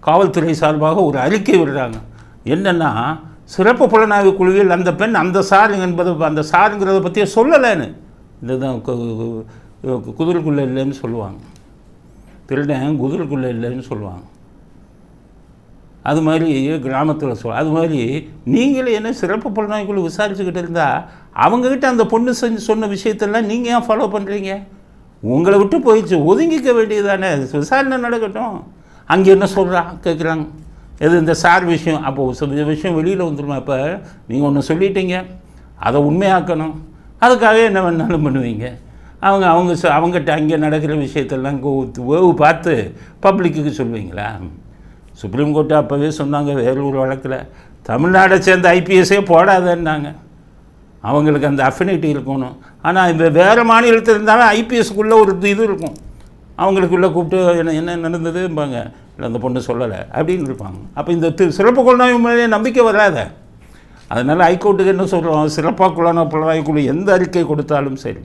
காவல்துறை சார்பாக ஒரு அறிக்கை விடுறாங்க. என்னென்னா, சிறப்பு புலனாய்வு குழுவில் அந்த பெண் அந்த சார் என்பது அந்த சாருங்கிறத பற்றியே சொல்லலைன்னு. இதுதான் குதிரைக்குள்ளே இல்லைன்னு சொல்லுவாங்க, திருடன் குதிரைக்குள்ளே இல்லைன்னு சொல்லுவாங்க. அது மாதிரி கிராமத்தில் அது மாதிரி நீங்களே என்ன சிறப்பு புலனாய்வு குழு விசாரிச்சுக்கிட்டு இருந்தால் அவங்கக்கிட்ட அந்த பொண்ணு சொன்ன விஷயத்தெல்லாம் நீங்கள் ஏன் ஃபாலோ பண்ணுறீங்க? உங்களை விட்டு போயிடுச்சு, ஒதுங்கிக்க வேண்டியதானே, விசாரணை நடக்கட்டும். அங்கே என்ன சொல்கிறான் கேட்குறாங்க, எது இந்த சார் விஷயம். அப்போது விஷயம் வெளியில் வந்துடுமா? இப்போ நீங்கள் ஒன்று சொல்லிட்டீங்க, அதை உண்மையாக்கணும், அதுக்காக என்ன வேணாலும் பண்ணுவீங்க. அவங்ககிட்ட அங்கே நடக்கிற விஷயத்தெல்லாம் வேவு பார்த்து பப்ளிக்கு சொல்லுவீங்களா? சுப்ரீம் கோர்ட்டு அப்போவே சொன்னாங்க, வேலூர் வழக்கில் தமிழ்நாடை சேர்ந்த ஐபிஎஸ்ஸே போடாதன்னாங்க. அவங்களுக்கு அந்த அஃபினிட்டி இருக்கணும். ஆனால் இந்த வேறு மாநிலத்தில் இருந்தாலும் ஐபிஎஸ்க்குள்ளே ஒரு இது இருக்கும், அவங்களுக்குள்ளே கூப்பிட்டு என்ன நடந்ததும்பாங்க, இல்லை அந்த பொண்ணு சொல்லலை அப்படின்னு இருப்பாங்க. அப்போ இந்த சிறப்பு புலனாய்வு மேலே நம்பிக்கை வராத. அதனால் ஹைகோர்ட்டுக்கு என்ன சொல்கிறோம், சிறப்பாக புலனாய்வு குழு எந்த அறிக்கை கொடுத்தாலும் சரி,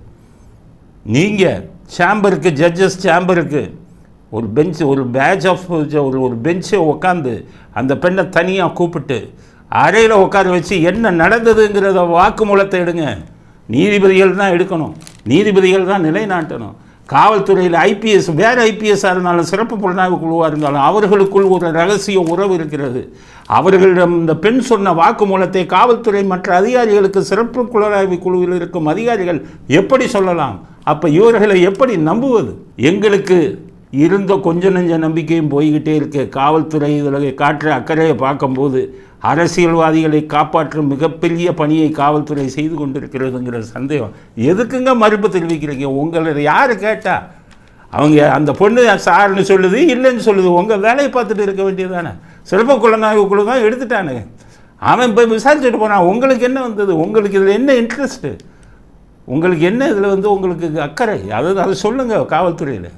நீங்கள் சேம்பருக்கு, ஜட்ஜஸ் சேம்பருக்கு ஒரு பெஞ்சு, ஒரு பேட்ச் ஆஃப் ஒரு பெஞ்சை உட்காந்து அந்த பெண்ணை தனியாக கூப்பிட்டு அறையில் உட்கார வச்சு என்ன நடந்ததுங்கிறத வாக்குமூலத்தை எடுங்க. நீதிபதிகள் தான் எடுக்கணும், நீதிபதிகள் தான் நிலைநாட்டணும். காவல்துறையில் ஐபிஎஸ், வேறு ஐபிஎஸ்ஸாக இருந்தாலும் சிறப்பு புலனாய்வு குழுவாக இருந்தாலும் அவர்களுக்குள் ஒரு ரகசிய உறவு இருக்கிறது. அவர்களிடம் இந்த பெண் சொன்ன வாக்குமூலத்தை காவல்துறை மற்ற அதிகாரிகளுக்கு, சிறப்பு புலனாய்வு குழுவில் இருக்கும் அதிகாரிகள் எப்படி சொல்லலாம்? அப்போ இவர்களை எப்படி நம்புவது? எங்களுக்கு இருந்த கொஞ்ச நெஞ்ச நம்பிக்கையும் போய்கிட்டே இருக்கு. காவல்துறை இதில் காட்டுற அக்கறையை பார்க்கும்போது அரசியல்வாதிகளை காப்பாற்றும் மிகப்பெரிய பணியை காவல்துறை செய்து கொண்டிருக்கிறதுங்கிற சந்தேகம். எதுக்குங்க மறுப்பு தெரிவிக்கிறீங்க? உங்களை யார் கேட்டா? அவங்க அந்த பொண்ணு சார்னு சொல்லுது, இல்லைன்னு சொல்லுது. உங்கள் வேலையை பார்த்துட்டு இருக்க வேண்டியதானே. சிறப்பு புலனாய்வு குழு தான் எடுத்துட்டானுங்க, அவன் போய் விசாரிச்சுட்டு போனான். உங்களுக்கு என்ன வந்தது? உங்களுக்கு இதில் என்ன இன்ட்ரெஸ்ட்டு? உங்களுக்கு என்ன இதில் உங்களுக்கு அக்கறை? அதை சொல்லுங்கள் காவல்துறையில்.